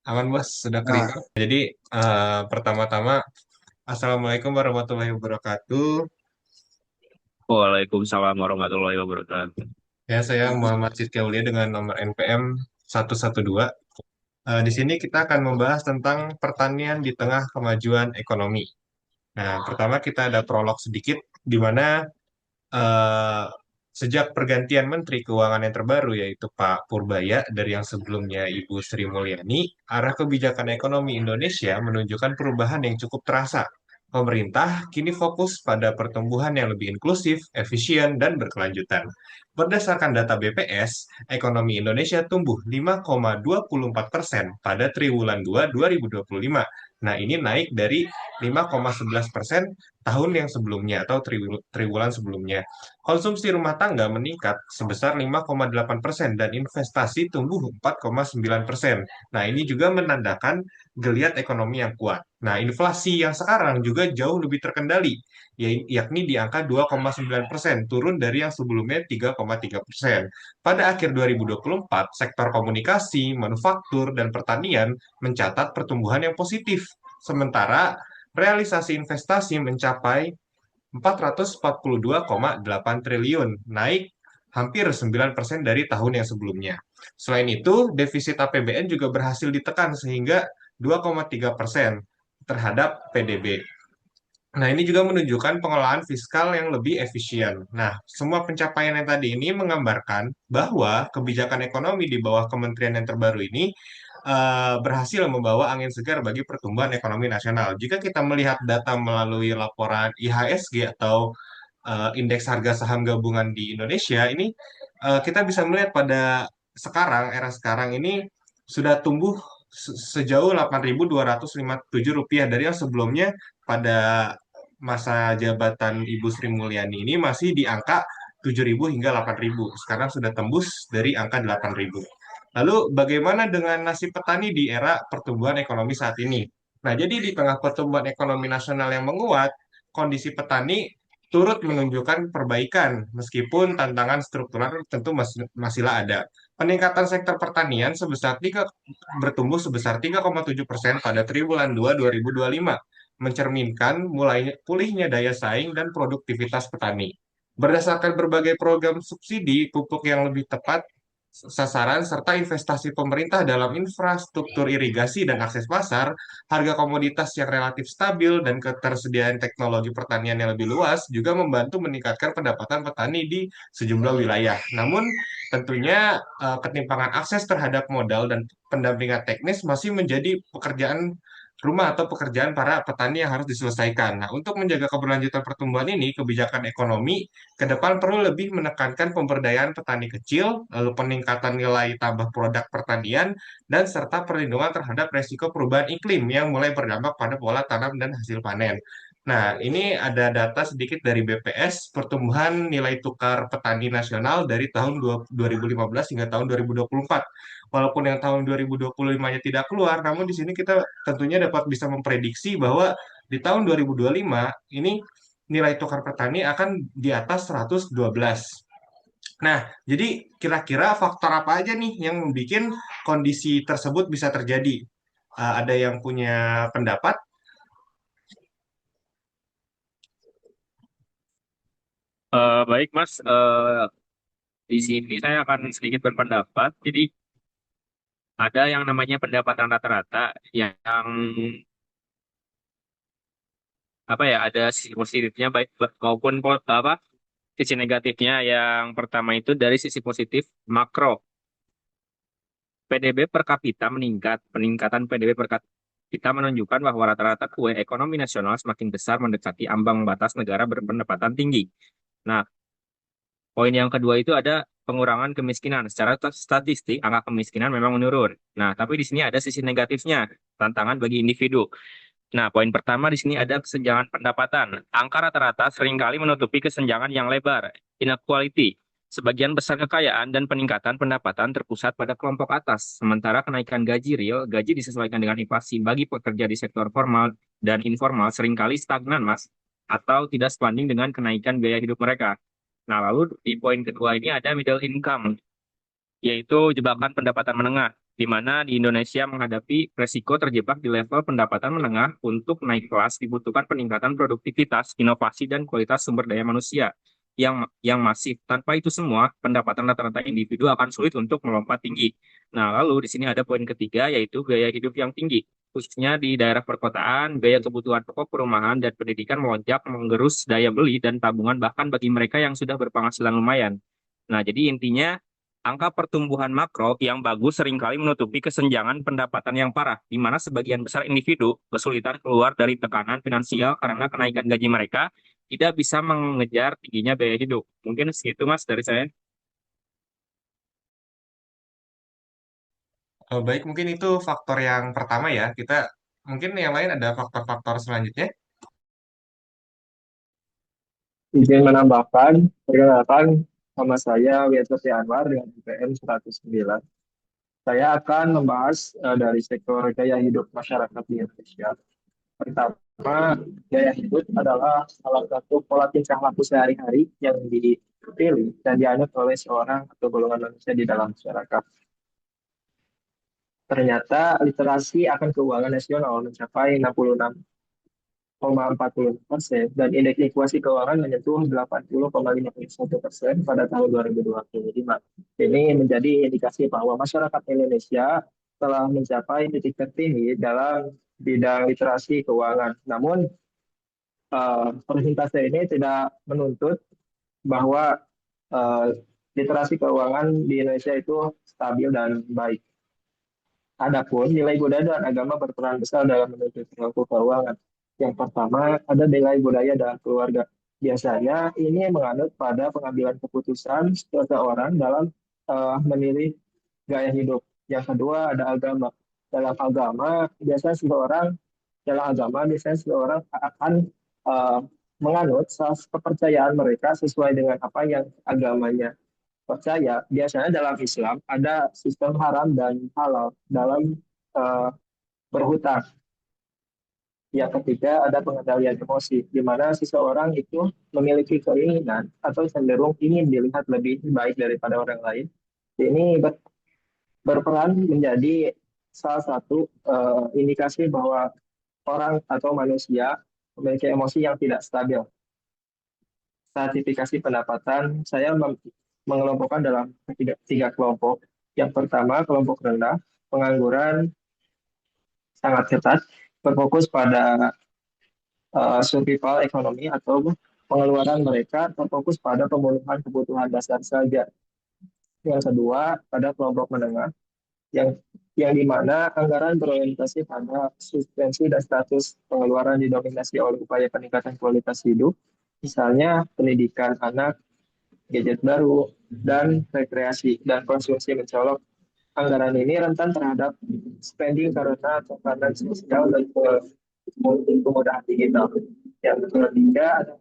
Aman bos, sudah Nah, kerekam. Jadi pertama-tama, Assalamualaikum warahmatullahi wabarakatuh. Waalaikumsalam warahmatullahi wabarakatuh. Ya, saya Muhammad Sidki Aulia dengan nomor NPM 112. Di sini kita akan membahas tentang pertanian di tengah kemajuan ekonomi. Nah, pertama kita ada prolog sedikit, di mana eh, sejak pergantian Menteri Keuangan yang terbaru, yaitu Pak Purbaya, dari yang sebelumnya Ibu Sri Mulyani, arah kebijakan ekonomi Indonesia menunjukkan perubahan yang cukup terasa. Pemerintah kini fokus pada pertumbuhan yang lebih inklusif, efisien, dan berkelanjutan. Berdasarkan data BPS, ekonomi Indonesia tumbuh 5,24% pada triwulan 2 2025. Nah, ini naik dari 5,11% tahun yang sebelumnya atau triwulan sebelumnya. Konsumsi rumah tangga meningkat sebesar 5,8% dan investasi tumbuh 4,9%. Nah, ini juga menandakan geliat ekonomi yang kuat. Nah, inflasi yang sekarang juga jauh lebih terkendali, yakni di angka 2,9%, turun dari yang sebelumnya 3,3%. Pada akhir 2024, sektor komunikasi, manufaktur, dan pertanian mencatat pertumbuhan yang positif. Sementara realisasi investasi mencapai 442,8 triliun, naik hampir 9% dari tahun yang sebelumnya. Selain itu, defisit APBN juga berhasil ditekan sehingga 2,3% terhadap PDB. Nah, ini juga menunjukkan pengelolaan fiskal yang lebih efisien. Nah, semua pencapaian yang tadi ini menggambarkan bahwa kebijakan ekonomi di bawah kementerian yang terbaru ini berhasil membawa angin segar bagi pertumbuhan ekonomi nasional. Jika kita melihat data melalui laporan IHSG atau indeks harga saham gabungan di Indonesia ini, kita bisa melihat pada era sekarang ini sudah tumbuh sejauh 8.257 rupiah dari yang sebelumnya pada masa jabatan Ibu Sri Mulyani ini masih di angka 7.000 hingga 8.000. Sekarang sudah tembus dari angka 8.000. Lalu bagaimana dengan nasib petani di era pertumbuhan ekonomi saat ini? Nah, jadi di tengah pertumbuhan ekonomi nasional yang menguat, kondisi petani turut menunjukkan perbaikan, meskipun tantangan struktural tentu masihlah ada. Peningkatan sektor pertanian bertumbuh sebesar 3,7% pada triwulan 2 2025, mencerminkan mulai pulihnya daya saing dan produktivitas petani. Berdasarkan berbagai program subsidi pupuk yang lebih tepat sasaran serta investasi pemerintah dalam infrastruktur irigasi dan akses pasar, harga komoditas yang relatif stabil dan ketersediaan teknologi pertanian yang lebih luas juga membantu meningkatkan pendapatan petani di sejumlah wilayah. Namun, tentunya ketimpangan akses terhadap modal dan pendampingan teknis masih menjadi pekerjaan rumah atau pekerjaan para petani yang harus diselesaikan. Nah, untuk menjaga keberlanjutan pertumbuhan ini, kebijakan ekonomi ke depan perlu lebih menekankan pemberdayaan petani kecil, lalu peningkatan nilai tambah produk pertanian, dan serta perlindungan terhadap resiko perubahan iklim yang mulai berdampak pada pola tanam dan hasil panen. Nah, ini ada data sedikit dari BPS, pertumbuhan nilai tukar petani nasional dari tahun 2015 hingga tahun 2024. Walaupun yang tahun 2025-nya tidak keluar, namun di sini kita tentunya dapat bisa memprediksi bahwa di tahun 2025 ini nilai tukar petani akan di atas 112. Nah, jadi kira-kira faktor apa aja nih yang membuat kondisi tersebut bisa terjadi? Ada yang punya pendapat? Baik, Mas. Di sini saya akan sedikit berpendapat. Jadi ada yang namanya pendapatan rata-rata yang apa ya, ada sisi positifnya baik maupun sisi negatifnya. Yang pertama itu dari sisi positif makro. PDB per kapita meningkat. Peningkatan PDB per kapita menunjukkan bahwa rata-rata kue ekonomi nasional semakin besar mendekati ambang batas negara berpendapatan tinggi. Nah, poin yang kedua itu ada pengurangan kemiskinan. Secara statistik, angka kemiskinan memang menurun. Nah, tapi di sini ada sisi negatifnya, tantangan bagi individu. Nah, poin pertama di sini ada kesenjangan pendapatan. Angka rata-rata seringkali menutupi kesenjangan yang lebar, inequality. Sebagian besar kekayaan dan peningkatan pendapatan terpusat pada kelompok atas, sementara kenaikan gaji real, gaji disesuaikan dengan inflasi bagi pekerja di sektor formal dan informal seringkali stagnan, Mas, atau tidak sebanding dengan kenaikan biaya hidup mereka. Nah, lalu di poin kedua ini ada middle income. yaitu jebakan pendapatan menengah, di mana di Indonesia menghadapi resiko terjebak di level pendapatan menengah. Untuk naik kelas dibutuhkan peningkatan produktivitas, inovasi, dan kualitas sumber daya manusia yang masif. Tanpa itu semua, pendapatan rata-rata individu akan sulit untuk melompat tinggi. Nah, lalu di sini ada poin ketiga, yaitu gaya hidup yang tinggi. Khususnya di daerah perkotaan, biaya kebutuhan pokok perumahan dan pendidikan melonjak, menggerus daya beli dan tabungan bahkan bagi mereka yang sudah berpenghasilan lumayan. Nah, jadi intinya angka pertumbuhan makro yang bagus seringkali menutupi kesenjangan pendapatan yang parah, di mana sebagian besar individu kesulitan keluar dari tekanan finansial karena kenaikan gaji mereka tidak bisa mengejar tingginya biaya hidup. Mungkin segitu Mas dari saya. Baik, mungkin itu faktor yang pertama ya. Kita mungkin yang lain ada faktor-faktor selanjutnya. Izin menambahkan, perkenalkan nama saya Wiatri Anwar dengan IPM 109. Saya akan membahas dari sektor gaya hidup masyarakat di Indonesia. Pertama, gaya hidup adalah salah satu pola tingkah laku sehari-hari yang dipilih dan dianut oleh seorang atau golongan manusia di dalam masyarakat. Ternyata literasi akan keuangan nasional mencapai 66,40% dan indeks likuasi keuangan menyentuh 80,51% pada tahun 2025. Ini menjadi indikasi bahwa masyarakat Indonesia telah mencapai titik tertinggi dalam bidang literasi keuangan. Namun, persentase ini tidak menuntut bahwa eh, literasi keuangan di Indonesia itu stabil dan baik. Adapun nilai budaya dan agama berperan besar dalam menuntut perilaku keuangan. Yang pertama, ada nilai budaya dalam keluarga. Biasanya ini menganut pada pengambilan keputusan seseorang dalam memilih gaya hidup. Yang kedua, ada agama. Dalam agama, biasanya seseorang dalam agama biasanya seseorang akan eh, menganut kepercayaan mereka sesuai dengan apa yang agamanya percaya. Biasanya dalam Islam ada sistem haram dan halal dalam eh, berhutang. Yang ketiga ada pengendalian emosi, di mana seseorang itu memiliki keinginan atau cenderung ingin dilihat lebih baik daripada orang lain. Ini berperan menjadi salah satu indikasi bahwa orang atau manusia memiliki emosi yang tidak stabil. Stratifikasi pendapatan, saya mengelompokkan dalam tiga kelompok. Yang pertama, kelompok rendah, pengangguran sangat ketat, berfokus pada survival ekonomi atau pengeluaran mereka terfokus pada pemenuhan kebutuhan dasar saja. Yang kedua, pada kelompok menengah, yang di mana anggaran berorientasi pada substansi dan status pengeluaran didominasi oleh upaya peningkatan kualitas hidup, misalnya pendidikan anak, gadget baru, dan rekreasi dan konsumsi mencolok. Anggaran ini rentan terhadap spending karena tekanan sosial dan kemudahan digital. Yang ketiga ada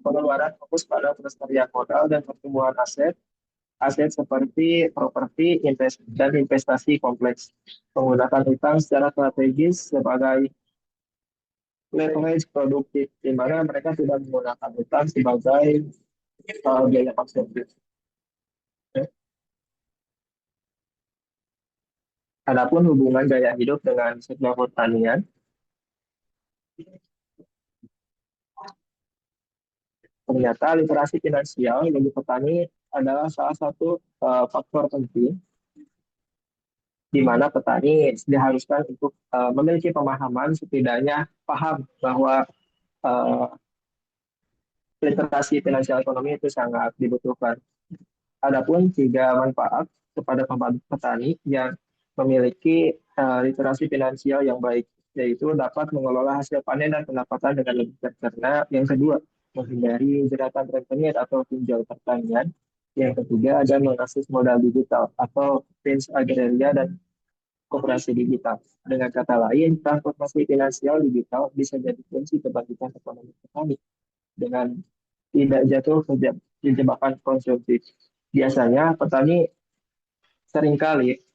pengeluaran fokus pada pelestarian modal dan pertumbuhan aset, aset seperti properti dan investasi kompleks. Menggunakan utang secara strategis sebagai leverage produktif, di mana mereka tidak menggunakan utang sebagai biaya konsumtif. Adapun hubungan gaya hidup dengan sektor pertanian, ternyata literasi finansial bagi petani adalah salah satu faktor penting di mana petani diharuskan untuk memiliki pemahaman setidaknya paham bahwa uh, literasi finansial ekonomi itu sangat dibutuhkan. Adapun tiga manfaat kepada petani yang memiliki literasi finansial yang baik, yaitu dapat mengelola hasil panen dan pendapatan dengan lebih tercerna. Yang kedua, menghindari jeratan rentenir atau pinjol pertanian. Yang ketiga, ada mengakses modal digital atau fins agraria dan koperasi digital. Dengan kata lain, transformasi finansial digital bisa jadi kunci kebangkitan ekonomi petani dengan tidak jatuh ke jebakan konsumsi. Biasanya petani seringkali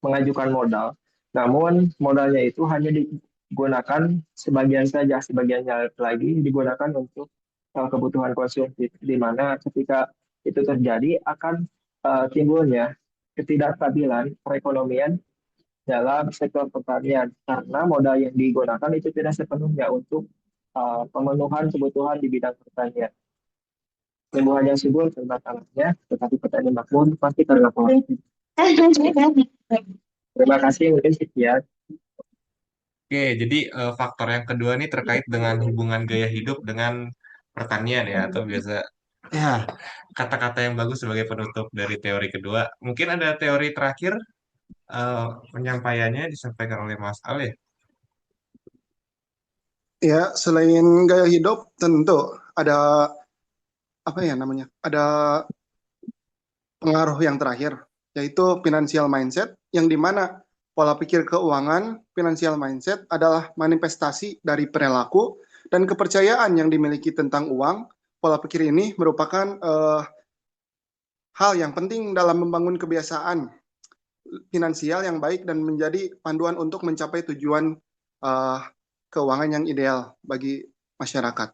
mengajukan modal, namun modalnya itu hanya digunakan sebagian saja, sebagiannya lagi digunakan untuk kebutuhan konsumtif, di mana ketika itu terjadi, akan timbulnya ketidakstabilan perekonomian dalam sektor pertanian karena modal yang digunakan itu tidak sepenuhnya untuk pemenuhan kebutuhan di bidang pertanian. Tumbuhan yang subur karena tanahnya, tetapi petani makmur pasti karena pola. Terima kasih, mungkin sekian. Oke, jadi faktor yang kedua ini terkait dengan hubungan gaya hidup dengan pertanian ya, atau biasa ya kata-kata yang bagus sebagai penutup dari teori kedua. Mungkin ada teori terakhir eh, penyampaiannya disampaikan oleh Mas Al ya. Ya, selain gaya hidup, tentu ada apa ya namanya? Ada pengaruh yang terakhir, yaitu financial mindset, yang dimana pola pikir keuangan, financial mindset adalah manifestasi dari perilaku dan kepercayaan yang dimiliki tentang uang. Pola pikir ini merupakan hal yang penting dalam membangun kebiasaan finansial yang baik dan menjadi panduan untuk mencapai tujuan uh, keuangan yang ideal bagi masyarakat.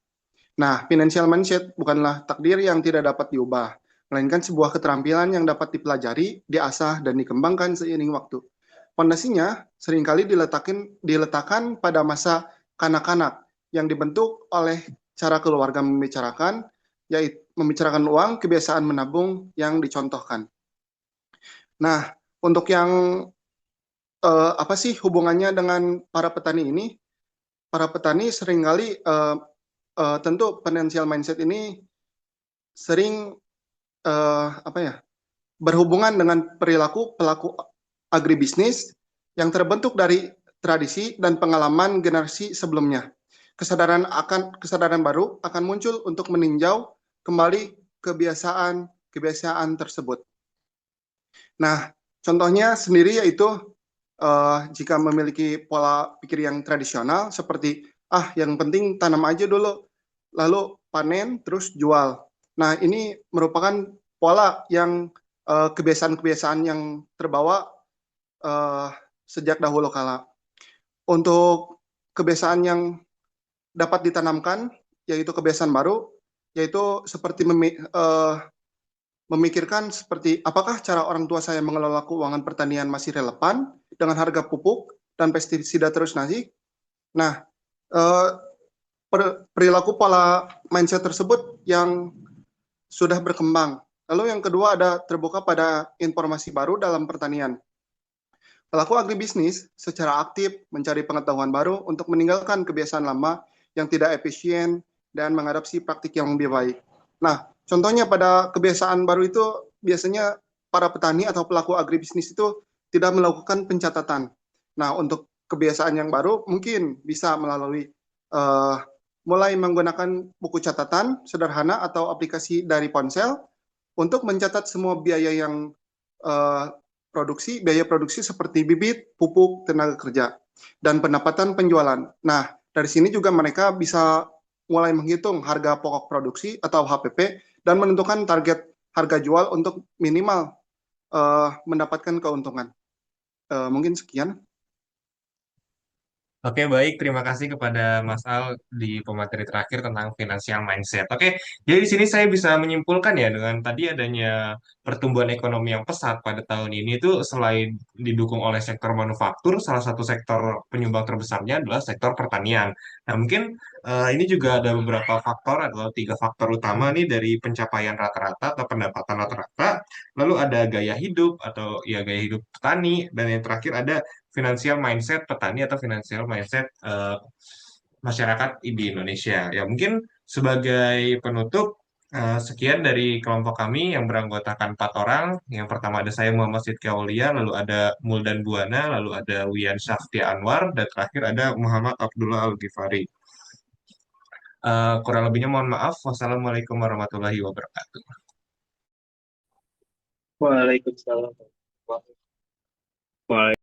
Nah, financial mindset bukanlah takdir yang tidak dapat diubah, melainkan sebuah keterampilan yang dapat dipelajari, diasah, dan dikembangkan seiring waktu. Fondasinya seringkali diletakkan pada masa kanak-kanak yang dibentuk oleh cara keluarga membicarakan, yaitu membicarakan uang, kebiasaan menabung yang dicontohkan. Nah, untuk yang apa sih hubungannya dengan para petani ini? Para petani seringkali tentu financial mindset ini sering apa ya berhubungan dengan perilaku pelaku agribisnis yang terbentuk dari tradisi dan pengalaman generasi sebelumnya. Kesadaran baru akan muncul untuk meninjau kembali kebiasaan tersebut. Nah, contohnya sendiri yaitu jika memiliki pola pikir yang tradisional seperti yang penting tanam aja dulu, lalu panen terus jual. Nah, ini merupakan pola yang kebiasaan-kebiasaan yang terbawa sejak dahulu kala. Untuk kebiasaan yang dapat ditanamkan, yaitu kebiasaan baru, yaitu seperti memikirkan seperti apakah cara orang tua saya mengelola keuangan pertanian masih relevan dengan harga pupuk dan pestisida terus naik. Nah, eh, perilaku pola mindset tersebut yang sudah berkembang. Lalu yang kedua ada terbuka pada informasi baru dalam pertanian. Pelaku agribisnis secara aktif mencari pengetahuan baru untuk meninggalkan kebiasaan lama yang tidak efisien dan mengadopsi praktik yang lebih baik. Nah, contohnya pada kebiasaan baru itu biasanya para petani atau pelaku agribisnis itu tidak melakukan pencatatan. Nah, untuk kebiasaan yang baru mungkin bisa melalui mulai menggunakan buku catatan sederhana atau aplikasi dari ponsel untuk mencatat semua biaya yang uh, biaya produksi seperti bibit, pupuk, tenaga kerja, dan pendapatan penjualan. Nah, dari sini juga mereka bisa mulai menghitung harga pokok produksi atau HPP dan menentukan target harga jual untuk minimal mendapatkan keuntungan. Mungkin sekian. Oke, baik. Terima kasih kepada Mas Al di pemateri terakhir tentang financial mindset. Oke, jadi di sini saya bisa menyimpulkan ya dengan tadi adanya pertumbuhan ekonomi yang pesat pada tahun ini itu selain didukung oleh sektor manufaktur, salah satu sektor penyumbang terbesarnya adalah sektor pertanian. Nah, mungkin ini juga ada beberapa faktor atau tiga faktor utama nih dari pencapaian rata-rata atau pendapatan rata-rata. Lalu ada gaya hidup atau ya gaya hidup petani dan yang terakhir ada financial mindset petani atau financial mindset masyarakat di Indonesia. Ya mungkin sebagai penutup sekian dari kelompok kami yang beranggotakan 4 orang. Yang pertama ada saya Muhammad Sidki Aulia, lalu ada Muldan Buana, lalu ada Wian Syafti Anwar, dan terakhir ada Muhammad Abdullah Al-Ghifari. Kurang lebihnya mohon maaf. Wassalamualaikum warahmatullahi wabarakatuh. Waalaikumsalam. Waalaikumsalam.